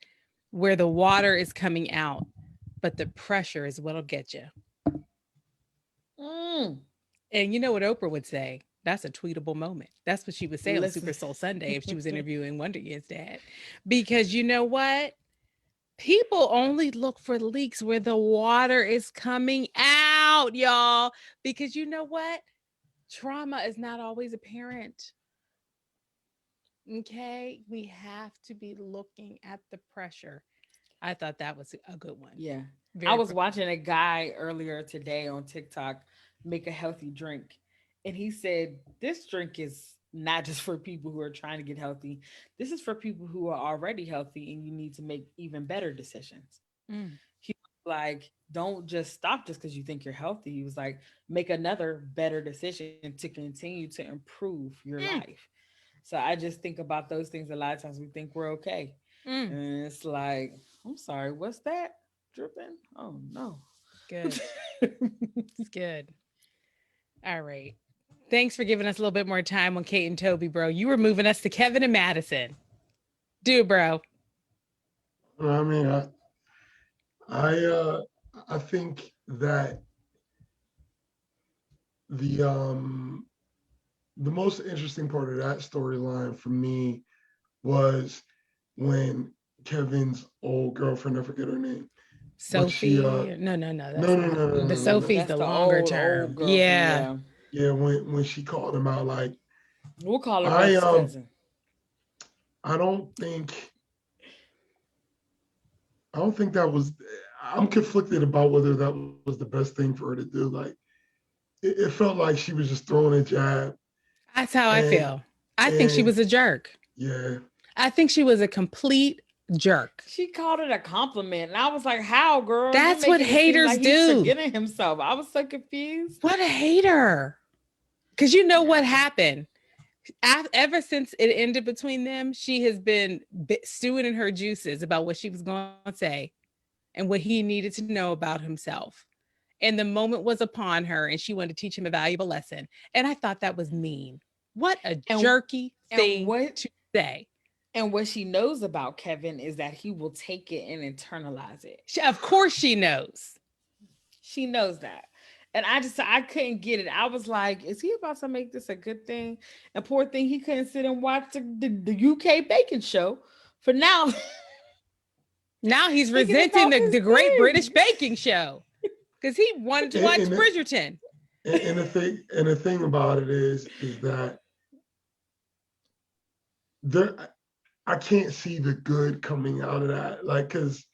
Speaker 2: where the water is coming out, but the pressure is what'll get you."
Speaker 3: Mm.
Speaker 2: And you know what Oprah would say? That's a tweetable moment. That's what she would say on
Speaker 3: Listen.
Speaker 2: Super Soul Sunday if she was interviewing Wonder Years' dad. Because you know what? People only look for leaks where the water is coming out, y'all. Because you know what? Trauma is not always apparent. Okay. We have to be looking at the pressure. I thought that was a good one.
Speaker 3: Yeah. I
Speaker 2: Very,
Speaker 3: was watching a guy earlier today on TikTok make a healthy drink. And he said, this drink is not just for people who are trying to get healthy. This is for people who are already healthy and you need to make even better decisions.
Speaker 2: mm,
Speaker 3: He was like, don't just stop just because you think you're healthy. He was like, make another better decision to continue to improve your
Speaker 2: mm,
Speaker 3: life. So I just think about those things. A lot of times we think we're okay.
Speaker 2: mm.
Speaker 3: And it's like, I'm sorry, what's that dripping? Oh no.
Speaker 2: It's good. It's good. All right. Thanks for giving us a little bit more time on Kate and Toby, bro. You were moving us to Kevin and Madison. Dude, bro.
Speaker 1: I mean, I, uh, I think that the um, the most interesting part of that storyline for me was when Kevin's old girlfriend, I forget her name, but she
Speaker 2: Sophie. No, no, no.
Speaker 1: no
Speaker 2: That's
Speaker 1: no
Speaker 2: not.
Speaker 1: no no
Speaker 2: The
Speaker 1: no no no
Speaker 2: Sophie's
Speaker 3: That's
Speaker 2: the
Speaker 3: the
Speaker 2: longer
Speaker 3: old
Speaker 2: term.
Speaker 3: girlfriend,
Speaker 2: Yeah.
Speaker 3: yeah.
Speaker 1: yeah, when she called him out, like
Speaker 3: We'll call her
Speaker 1: I
Speaker 3: Beth's
Speaker 1: um
Speaker 3: cousin.
Speaker 1: I don't think I don't think that was I'm conflicted about whether that was the best thing for her to do. Like it felt like she was just throwing a jab
Speaker 2: That's how I
Speaker 1: and
Speaker 2: feel. I think she
Speaker 1: and
Speaker 2: was a jerk.
Speaker 1: yeah.
Speaker 2: I think she was a complete jerk.
Speaker 3: She called it a compliment. And I was like, how, girl? You're
Speaker 2: That's what
Speaker 3: making it seem
Speaker 2: haters
Speaker 3: like he's
Speaker 2: do.
Speaker 3: forgetting himself. I was so confused.
Speaker 2: What a hater. Because you know what happened? Ever since it ended between them, she has been stewing in her juices about what she was going to say. and what he needed to know about himself. And the moment was upon her, and she wanted to teach him a valuable lesson. And I thought that was mean. What a
Speaker 3: And
Speaker 2: jerky
Speaker 3: and
Speaker 2: thing
Speaker 3: what
Speaker 2: to say.
Speaker 3: and what she knows about Kevin is that he will take it and internalize it.
Speaker 2: Of course she knows.
Speaker 3: She knows that. And I couldn't get it. I was like, is he about to make this a good thing? And poor thing, he couldn't sit and watch the UK baking show for now.
Speaker 2: Now he's
Speaker 3: Thinking
Speaker 2: resenting
Speaker 3: about his
Speaker 2: the Great British
Speaker 3: thing.
Speaker 2: Baking Show because he wanted to watch
Speaker 1: And, and,
Speaker 2: Bridgerton.
Speaker 1: the thing about it is that there, I can't see the good coming out of that. Like, cause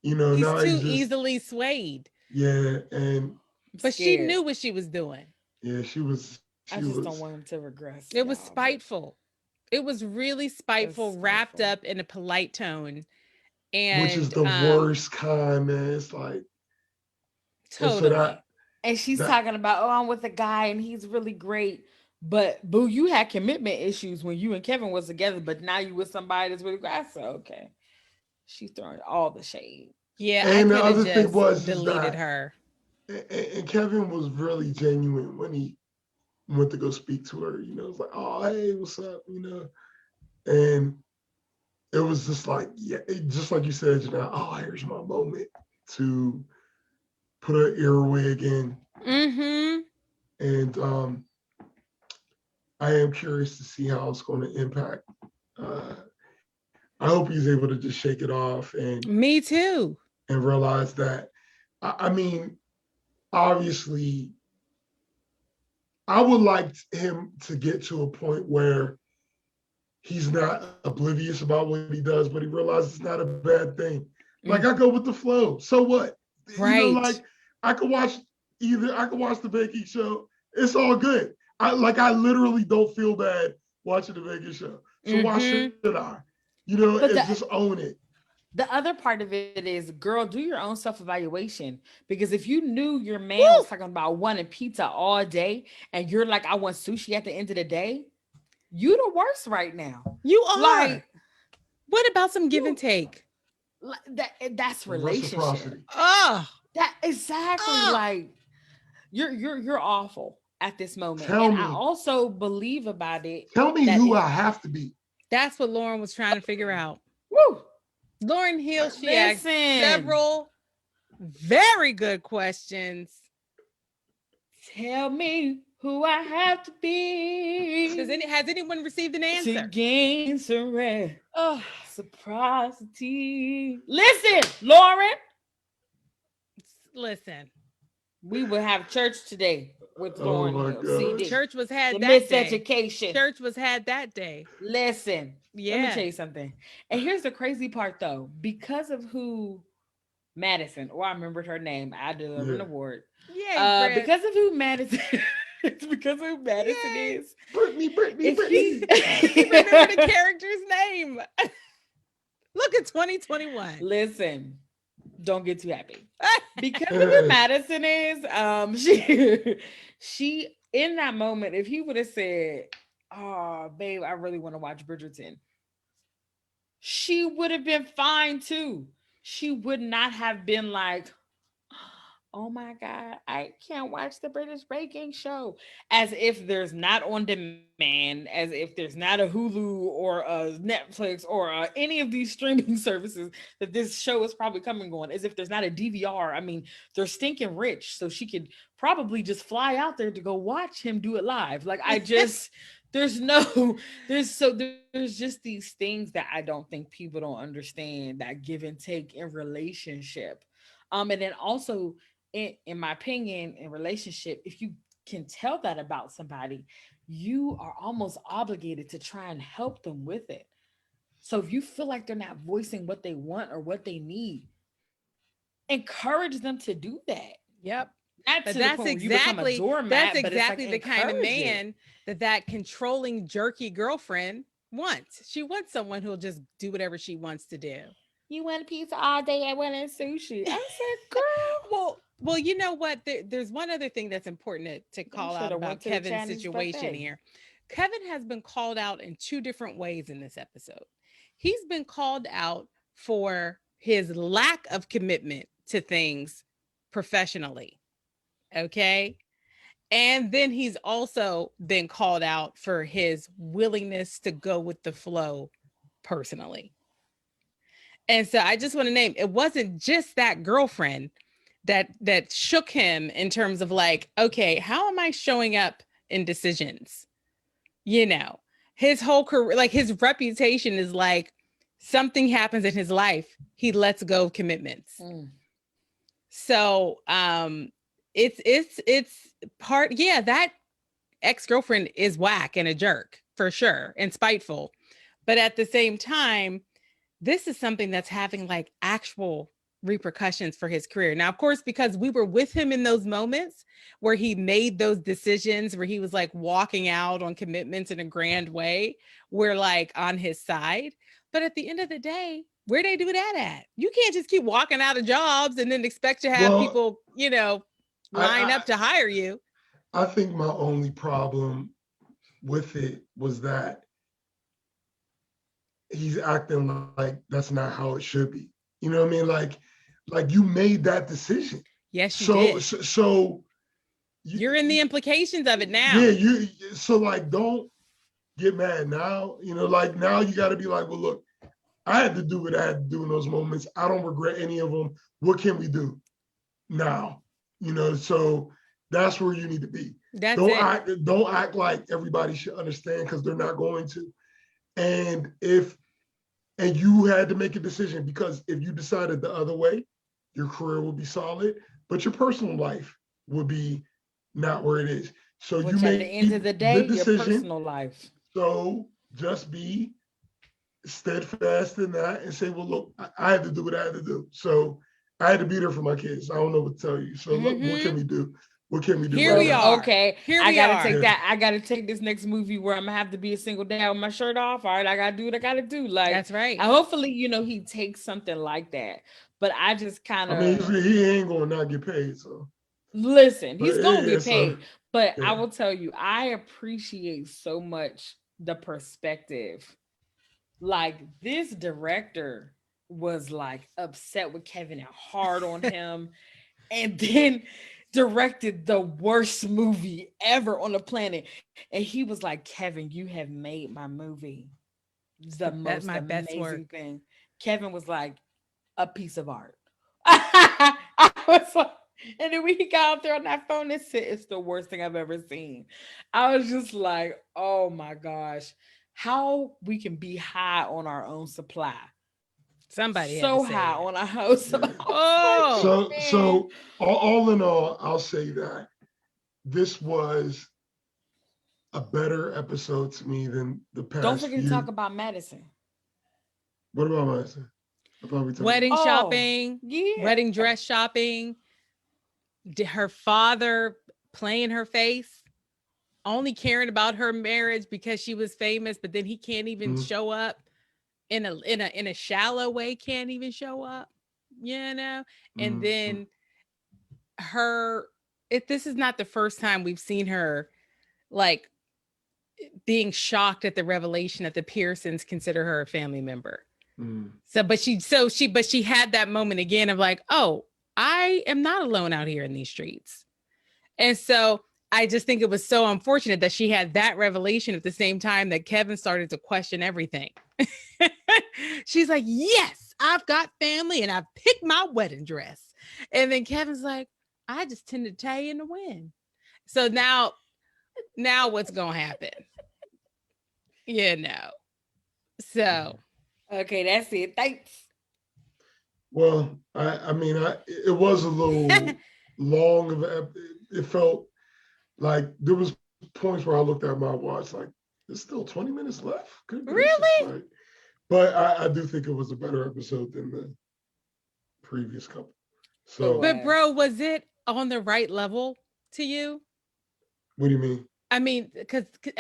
Speaker 2: He's
Speaker 1: now
Speaker 2: too
Speaker 1: he's just,
Speaker 2: easily swayed.
Speaker 1: yeah, and
Speaker 2: But she
Speaker 3: Scared.
Speaker 2: knew what she was doing.
Speaker 1: yeah,
Speaker 3: I
Speaker 1: she
Speaker 3: just don't
Speaker 1: was,
Speaker 3: want him to regress.
Speaker 2: It was
Speaker 3: y'all, but
Speaker 2: spiteful. It was really spiteful, wrapped
Speaker 3: spiteful.
Speaker 2: up in a polite tone.
Speaker 1: which is
Speaker 2: And
Speaker 1: the worst kind, man. It's like, and so
Speaker 2: totally.
Speaker 3: And she's
Speaker 1: that,
Speaker 3: talking about, oh, I'm with a guy and he's really great. But boo, you had commitment issues when you and Kevin was together, but now you with somebody that's really great. So okay. She's throwing all the shade.
Speaker 2: Yeah, I
Speaker 1: and the
Speaker 2: could have
Speaker 1: other thing
Speaker 2: just
Speaker 1: is
Speaker 2: deleted
Speaker 1: that,
Speaker 2: her.
Speaker 1: and Kevin was really genuine when he went to go speak to her. It's like, oh, hey, what's up? And it was just like, yeah, just like you said, oh, here's my moment to put an earwig in.
Speaker 2: Mm-hmm.
Speaker 1: And I am curious to see how it's going to impact. I hope he's able to just shake it off
Speaker 2: Me too.
Speaker 1: and realize that. I mean, obviously, I would like him to get to a point where he's not oblivious about what he does, but he realizes it's not a bad thing. Like, I go with the flow. So what?
Speaker 2: Right.
Speaker 1: Like, I could watch the baking show. It's all good. I literally don't feel bad watching the baking show. So why should I?
Speaker 3: But
Speaker 1: And just own it.
Speaker 3: the other part of it is, girl, do your own self-evaluation. Because if you knew your man
Speaker 2: Woo!
Speaker 3: was talking about wanting pizza all day and you're like, I want sushi at the end of the day, you the worst right now.
Speaker 2: You are.
Speaker 3: Like,
Speaker 2: what about some give and take?
Speaker 3: That's relationship.
Speaker 1: Reciprocity.
Speaker 2: Oh,
Speaker 3: That exactly like you're awful at this moment.
Speaker 1: Tell
Speaker 3: and
Speaker 1: me.
Speaker 3: I also believe about it.
Speaker 1: Tell me
Speaker 3: that
Speaker 1: who
Speaker 3: if-
Speaker 1: I have to be.
Speaker 2: that's what Lauren was trying to figure out.
Speaker 3: Woo!
Speaker 2: Lauren Hill, she asked
Speaker 3: Listen.
Speaker 2: several very good questions.
Speaker 3: Tell me who I have to be.
Speaker 2: Has anyone received an
Speaker 3: to
Speaker 2: answer?
Speaker 3: gain surrender.
Speaker 2: Oh,
Speaker 3: Reciprocity. Listen, Lauren,
Speaker 2: listen.
Speaker 3: we will have church today with
Speaker 1: Oh
Speaker 3: Lauren
Speaker 1: my
Speaker 3: Hill.
Speaker 1: God.
Speaker 3: CD.
Speaker 2: Church was had
Speaker 3: The
Speaker 2: that day.
Speaker 3: miseducation.
Speaker 2: Church was had that day.
Speaker 3: Listen, let me
Speaker 2: Yeah.
Speaker 3: tell you something. And here's the crazy part, though. Because of who Madison, or I remembered her name, I deserve an
Speaker 1: Yeah.
Speaker 3: award.
Speaker 2: Yay, Brett.
Speaker 3: Because of who Madison, it's because of who Madison
Speaker 2: Yay.
Speaker 3: is.
Speaker 1: Brittany.
Speaker 3: If
Speaker 2: Remember the character's name. Look at 2021.
Speaker 3: Listen, don't get too happy. Because of who Madison is, she in that moment, if he would have said, oh babe, I really want to watch Bridgerton, she would have been fine too. She would not have been like, oh my God, I can't watch the British Baking Show. As if there's not on demand, as if there's not a Hulu or a Netflix or any of these streaming services that this show is probably coming on, as if there's not a DVR. I mean, they're stinking rich, so she could probably just fly out there to go watch him do it live. Like, there's just these things that I don't think people don't understand, that give and take in relationship. And then also, in my opinion, in relationship, if you can tell that about somebody, you are almost obligated to try and help them with it. So if you feel like they're not voicing what they want or what they need, encourage them to do that.
Speaker 2: Yep.
Speaker 3: Not
Speaker 2: But
Speaker 3: to the point where you become a doormat,
Speaker 2: that's
Speaker 3: but it's like,
Speaker 2: exactly the kind of
Speaker 3: encourage it.
Speaker 2: man that controlling jerky girlfriend wants. She wants someone who'll just do whatever she wants to do.
Speaker 3: You want a pizza all day, I want a sushi. I said, girl.
Speaker 2: Well, you know what? There's one other thing that's important to call out about Kevin's situation here. Kevin has been called out in two different ways in this episode. He's been called out for his lack of commitment to things professionally. Okay. And then he's also been called out for his willingness to go with the flow personally. And so I just want to name, it wasn't just that girlfriend that shook him in terms of like, okay, how am I showing up in decisions? You know, his whole career, like his reputation is like something happens in his life, he lets go of commitments. So it's part, yeah, that ex-girlfriend is whack and a jerk for sure and spiteful. But at the same time, this is something that's having like actual repercussions for his career. Now, of course, because we were with him in those moments where he made those decisions, where he was like walking out on commitments in a grand way, we're like on his side. But at the end of the day, where they do that at? You can't just keep walking out of jobs and then expect to have
Speaker 1: Well,
Speaker 2: people, you know, line up to hire you.
Speaker 1: I think my only problem with it was that he's acting like that's not how it should be. You know what I mean? Like you made that decision.
Speaker 2: Yes, you did.
Speaker 1: So
Speaker 2: you're in the implications of it now.
Speaker 1: Yeah, so like don't get mad now. You know, like now you got to be like, well, look, I had to do what I had to do in those moments. I don't regret any of them. What can we do now? You know, so that's where you need to be. Don't act like everybody should understand, because they're not going to. And you had to make a decision, because if you decided the other way, your career would be solid, but your personal life would be not where it is. So you made
Speaker 3: at the end of the day, your personal life.
Speaker 1: So just be steadfast in that and say, well, look, I had to do what I had to do. So I had to be there for my kids. I don't know what to tell you. So look, what can we do? What can we do?
Speaker 2: Here we are.
Speaker 3: Okay.
Speaker 2: Here
Speaker 3: I gotta take that. I gotta take this next movie where I'm gonna have to be a single dad with my shirt off. All right, I gotta do what I gotta do. Like,
Speaker 2: that's right.
Speaker 3: Hopefully, he takes something like that. But I just kind of,
Speaker 1: I mean, he ain't gonna not get paid. So
Speaker 3: listen, he's gonna get paid.
Speaker 1: So,
Speaker 3: but I will tell you, I appreciate so much the perspective. Like, this director was like upset with Kevin and hard on him, and then directed the worst movie ever on the planet. And he was like, Kevin, you have made my movie the most amazing thing. Kevin was like, a piece of art. I was like, and then when he got out there on that phone and said, it's the worst thing I've ever seen. I was just like, oh my gosh, how we can be high on our own supply.
Speaker 2: Somebody
Speaker 3: so high on our house.
Speaker 1: Oh, so all in all, I'll say that this was a better episode to me than the past.
Speaker 3: Don't forget to talk about Madison.
Speaker 1: What about Madison?
Speaker 2: Wedding shopping, wedding dress shopping. Her father playing her face, only caring about her marriage because she was famous, but then he can't even show up in a shallow way. Can't even show up, And then this is not the first time we've seen her like being shocked at the revelation that the Pearsons consider her a family member. But she had that moment again of like, oh, I am not alone out here in these streets. And so I just think it was so unfortunate that she had that revelation at the same time that Kevin started to question everything. She's like, yes, I've got family and I've picked my wedding dress. And then Kevin's like, I just tend to tell you in the wind. So now what's going to happen? So.
Speaker 3: Okay, that's it. Thanks.
Speaker 1: Well, I mean, it was a little long of it felt like there was points where I looked at my watch like there's still 20 minutes left.
Speaker 2: Really?
Speaker 1: But I do think it was a better episode than the previous couple. So,
Speaker 2: but bro, was it on the right level to you?
Speaker 1: What do you mean?
Speaker 2: I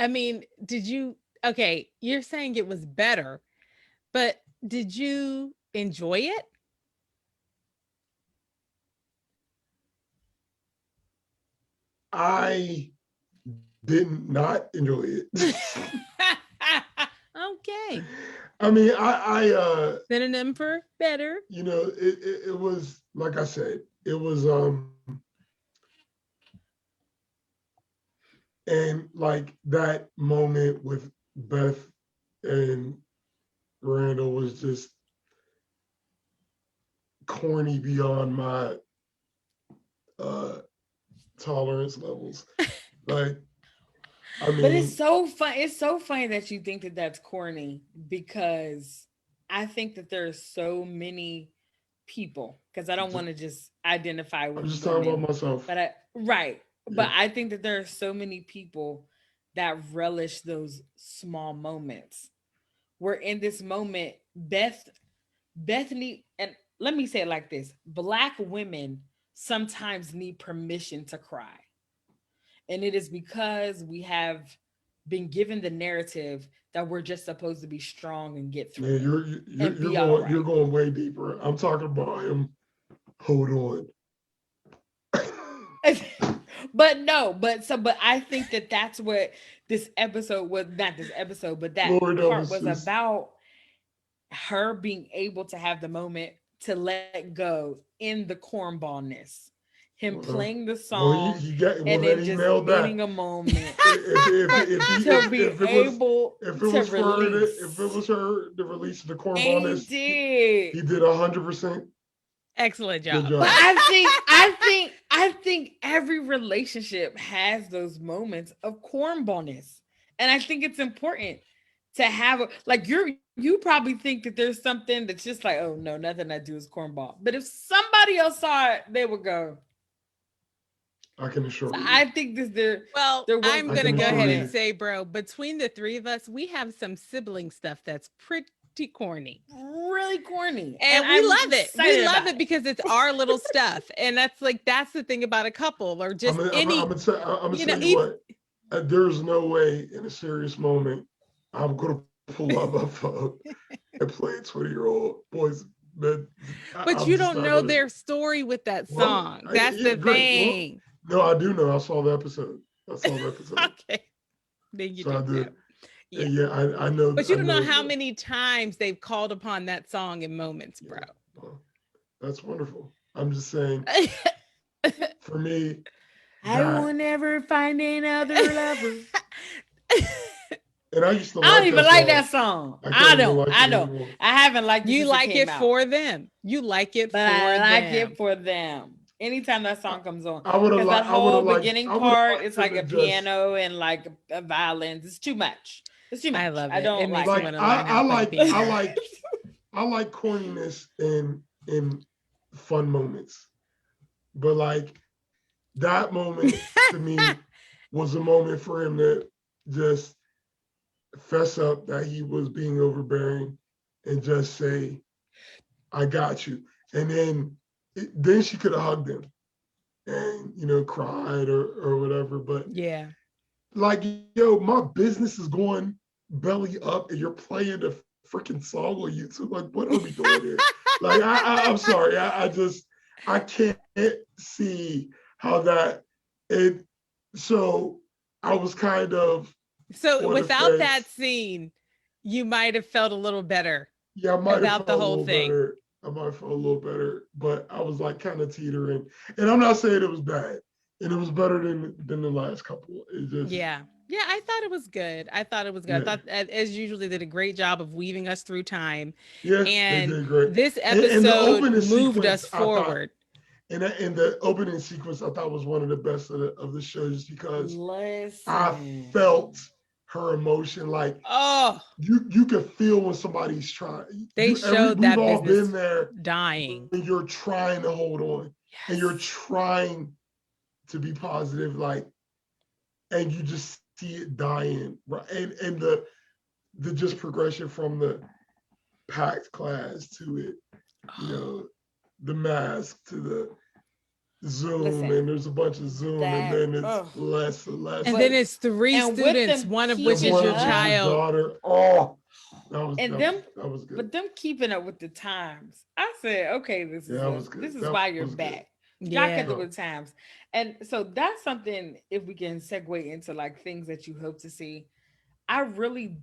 Speaker 2: mean, did you? Okay, you're saying it was better. But did you enjoy it?
Speaker 1: I did not enjoy it.
Speaker 2: Okay.
Speaker 1: I mean, I
Speaker 2: Synonym for better.
Speaker 1: it was like I said, it was and like that moment with Beth and Randall was just corny beyond my uh tolerance levels. Like, I
Speaker 3: But it's
Speaker 1: mean,
Speaker 3: so fun. It's so funny that you think that that's corny because I think that there's so many people because I don't want to just identify
Speaker 1: I'm
Speaker 3: with
Speaker 1: just talking about
Speaker 3: women,
Speaker 1: myself.
Speaker 3: but but
Speaker 1: Yeah.
Speaker 3: I think that there are so many people that relish those small moments. Where in this moment, Bethany, and let me say it like this: Black women sometimes need permission to cry. And it is because we have been given the narrative that we're just supposed to be strong and get
Speaker 1: Yeah,
Speaker 3: through it and be all
Speaker 1: you're
Speaker 3: right.
Speaker 1: going way deeper. I'm talking about him. Hold on.
Speaker 3: But no, but I think that that's what this episode was, not this episode, but that
Speaker 1: Lord, that
Speaker 3: part
Speaker 1: was
Speaker 3: was
Speaker 1: just.
Speaker 3: about her being able to have the moment to let go in the cornballness, him
Speaker 1: Well,
Speaker 3: playing the
Speaker 1: well,
Speaker 3: song,
Speaker 1: he got well.
Speaker 3: and
Speaker 1: Then
Speaker 3: then
Speaker 1: he
Speaker 3: just
Speaker 1: nailed
Speaker 3: needing
Speaker 1: that.
Speaker 3: a moment to be
Speaker 1: If it was
Speaker 3: able to
Speaker 1: if it
Speaker 3: release.
Speaker 1: was her the release of the
Speaker 3: And he
Speaker 1: cornballness,
Speaker 3: did.
Speaker 1: he did 100%
Speaker 2: Excellent
Speaker 1: good
Speaker 2: job.
Speaker 3: But
Speaker 1: job.
Speaker 3: I think every relationship has those moments of cornballness. And I think it's important to have like you probably think that there's something that's just like, oh no, nothing I do is cornball. But if somebody else saw it, they would go.
Speaker 1: I can
Speaker 3: So
Speaker 1: assure
Speaker 3: I
Speaker 1: you.
Speaker 3: think
Speaker 2: Well,
Speaker 3: there was
Speaker 2: I'm
Speaker 1: I
Speaker 3: this
Speaker 2: going to
Speaker 1: can
Speaker 2: go
Speaker 1: assure
Speaker 2: ahead and
Speaker 3: moment.
Speaker 1: you.
Speaker 2: say, bro, between the three of us, we have some sibling stuff that's pretty corny.
Speaker 3: Really corny. And
Speaker 2: And we
Speaker 3: I'm
Speaker 2: love it. We
Speaker 3: excited
Speaker 2: love
Speaker 3: about
Speaker 2: it
Speaker 3: it.
Speaker 2: because it's our little stuff. And that's the thing about a couple or just any,
Speaker 1: I'm gonna
Speaker 2: you
Speaker 1: tell
Speaker 2: know,
Speaker 1: you
Speaker 2: even
Speaker 1: what. There's no way in a serious moment I'm gonna pull out my phone and play a 20-year-old boys. Man,
Speaker 2: but
Speaker 1: I'm
Speaker 2: you
Speaker 1: just
Speaker 2: don't
Speaker 1: not
Speaker 2: know
Speaker 1: gonna.
Speaker 2: their story with that
Speaker 1: Well,
Speaker 2: song. That's
Speaker 1: yeah,
Speaker 2: the
Speaker 1: great. Well,
Speaker 2: thing.
Speaker 1: no, I do know. I saw the episode. I saw the episode.
Speaker 2: Okay. Then you
Speaker 1: So I
Speaker 2: do know.
Speaker 1: did.
Speaker 2: Yeah.
Speaker 1: And yeah, I know.
Speaker 2: But
Speaker 1: I
Speaker 2: you don't know
Speaker 1: know
Speaker 2: how
Speaker 1: the.
Speaker 2: many times they've called upon that song in moments, bro.
Speaker 1: Yeah. Well, that's wonderful. I'm just saying. For me,
Speaker 3: I will
Speaker 1: that
Speaker 3: never find another lover.
Speaker 1: and I used to
Speaker 3: I don't
Speaker 1: like
Speaker 3: even
Speaker 1: that
Speaker 3: like
Speaker 1: song.
Speaker 3: that song.
Speaker 1: I
Speaker 3: I
Speaker 1: can't even
Speaker 3: don't.
Speaker 1: like
Speaker 3: I
Speaker 1: it
Speaker 3: don't.
Speaker 1: anymore.
Speaker 3: I haven't liked it
Speaker 2: You
Speaker 3: since it
Speaker 2: like
Speaker 3: came
Speaker 2: it
Speaker 3: out.
Speaker 2: for them. You like it
Speaker 3: But
Speaker 2: for
Speaker 3: I like
Speaker 2: them.
Speaker 3: it for them. Anytime that
Speaker 1: I,
Speaker 3: song comes on,
Speaker 1: I would have
Speaker 3: because that
Speaker 1: liked. I would
Speaker 3: whole
Speaker 1: have liked.
Speaker 3: beginning
Speaker 1: I would have
Speaker 3: part,
Speaker 1: liked
Speaker 3: it's
Speaker 1: them
Speaker 3: like
Speaker 1: to
Speaker 3: a
Speaker 1: just
Speaker 3: piano and like a violin. It's too much. It's too
Speaker 2: I
Speaker 3: much.
Speaker 2: love
Speaker 3: I
Speaker 2: it. It
Speaker 3: don't
Speaker 2: makes
Speaker 3: like
Speaker 2: me
Speaker 1: like
Speaker 3: it.
Speaker 2: want to learn how to play the piano.
Speaker 1: I like corniness in fun moments, but like that moment to me was a moment for him to just fess up that he was being overbearing and just say, "I got you," and then she could have hugged him and cried or whatever, but
Speaker 2: Yeah.
Speaker 1: like, yo, my business is going belly up and you're playing a freaking song on YouTube. Like, what are we doing here? Like, I'm sorry. I can't see how that, it, so I was kind of
Speaker 2: So
Speaker 1: on the
Speaker 2: without that
Speaker 1: fence.
Speaker 2: scene, you might have felt a little better
Speaker 1: Yeah, I might have
Speaker 2: about
Speaker 1: felt
Speaker 2: the
Speaker 1: a
Speaker 2: whole
Speaker 1: little
Speaker 2: thing.
Speaker 1: better. I might have felt a little better, but I was like kind of teetering. And I'm not saying it was bad. And it was better than the last couple. It just,
Speaker 2: Yeah. Yeah, I thought it was good. I thought it was good. I
Speaker 1: yeah.
Speaker 2: thought, as usual, they did a great job of weaving us through time.
Speaker 1: Yeah, they
Speaker 2: And
Speaker 1: did great.
Speaker 2: this
Speaker 1: And the
Speaker 2: episode
Speaker 1: opening
Speaker 2: moved
Speaker 1: sequence,
Speaker 2: us
Speaker 1: I thought,
Speaker 2: forward.
Speaker 1: and the opening sequence, I thought was one of the best of the show, just because I
Speaker 3: Listen.
Speaker 1: felt her emotion. Like
Speaker 2: Oh,
Speaker 1: you could feel when somebody's trying.
Speaker 2: they showed
Speaker 1: We've
Speaker 2: that
Speaker 1: all been
Speaker 2: business
Speaker 1: there
Speaker 2: dying.
Speaker 1: when you're trying to hold on and you're
Speaker 2: Yes.
Speaker 1: trying to be positive, like, and you just see it dying, right? And the just progression from the packed class to it, you know, the mask to the Zoom,
Speaker 3: Listen.
Speaker 1: and there's a bunch of Zoom, and
Speaker 3: That
Speaker 1: then it's less and less,
Speaker 2: And then
Speaker 3: but
Speaker 2: it's three
Speaker 3: and with
Speaker 2: students,
Speaker 3: them
Speaker 2: one of which
Speaker 1: and
Speaker 3: keeping
Speaker 2: is
Speaker 1: one
Speaker 2: your
Speaker 1: of which is
Speaker 3: up
Speaker 2: child.
Speaker 1: daughter. Oh,
Speaker 3: and them
Speaker 1: that was good.
Speaker 3: but them keeping up with the times. I said, okay,
Speaker 1: Yeah, that was good.
Speaker 3: this is
Speaker 1: That
Speaker 3: why you're
Speaker 1: was good.
Speaker 3: back. Y'all kept
Speaker 2: Yeah.
Speaker 3: up with the times. And so that's something if we can segue into like things that you hope to see. I really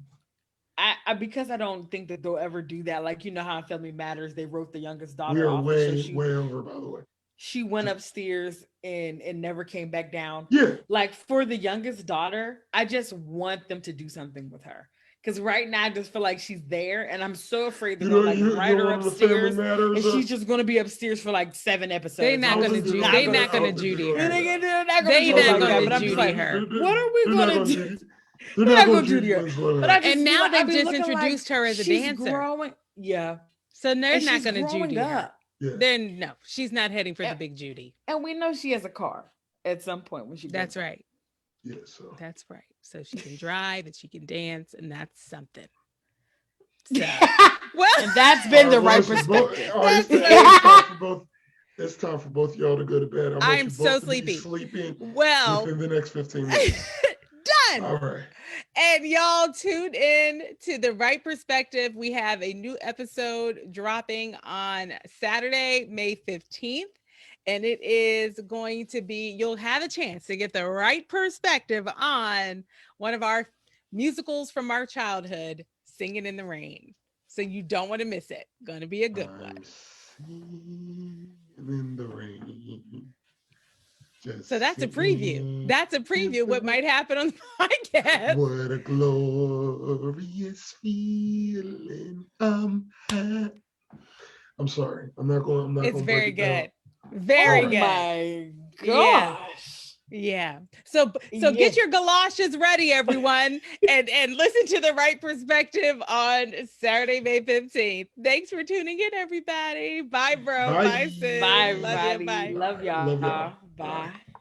Speaker 3: I because I don't think that they'll ever do that. Like, you know how in Family Matters they wrote the youngest
Speaker 1: We
Speaker 3: daughter
Speaker 1: are
Speaker 3: off, so
Speaker 1: way over, by the way.
Speaker 3: she went upstairs and never came back down.
Speaker 1: Yeah.
Speaker 3: Like, for the youngest daughter, I just want them to do something with her. Because right now I just feel like she's there, and I'm so afraid they're gonna write her upstairs, and she's just gonna be upstairs for like 7 episodes.
Speaker 2: They're not gonna Judy. They're not gonna Judy her.
Speaker 3: They're not gonna Judy her. What are we gonna do?
Speaker 1: They're not gonna Judy her.
Speaker 3: But I just
Speaker 2: and now
Speaker 3: they've
Speaker 2: just introduced her as a dancer.
Speaker 3: Growing. Yeah.
Speaker 2: So they're not gonna Judy her.
Speaker 1: Yeah.
Speaker 2: Then no, she's not heading for the big Judy.
Speaker 3: And we know she has a car at some point when she.
Speaker 2: That's right.
Speaker 1: Yeah. So
Speaker 2: that's right. So she can drive and she can dance, and that's something. So,
Speaker 3: well, and that's been the right perspective.
Speaker 1: It's time for both y'all to go to bed.
Speaker 2: I'm so sleepy.
Speaker 1: Sleeping.
Speaker 2: Well,
Speaker 1: within the next 15 minutes.
Speaker 2: Done.
Speaker 1: All right.
Speaker 2: And y'all tune in to The Right Perspective. We have a new episode dropping on Saturday, May 15th. And it is going to be, you'll have a chance to get the right perspective on one of our musicals from our childhood, Singing in the Rain. So you don't want to miss it. Going to be a good one.
Speaker 1: Singing in the rain.
Speaker 2: So that's a preview. That's a preview of what might happen on the podcast.
Speaker 1: What a glorious feeling. I'm sorry. I'm not going.
Speaker 2: It's very good. Very good.
Speaker 3: My gosh.
Speaker 2: Yeah. So get your galoshes ready, everyone, and listen to The Right Perspective on Saturday, May 15th. Thanks for tuning in, everybody. Bye, bro. Bye, sis.
Speaker 3: Bye,
Speaker 2: Love you.
Speaker 3: Bye. Love y'all.
Speaker 1: Love y'all.
Speaker 3: Bye.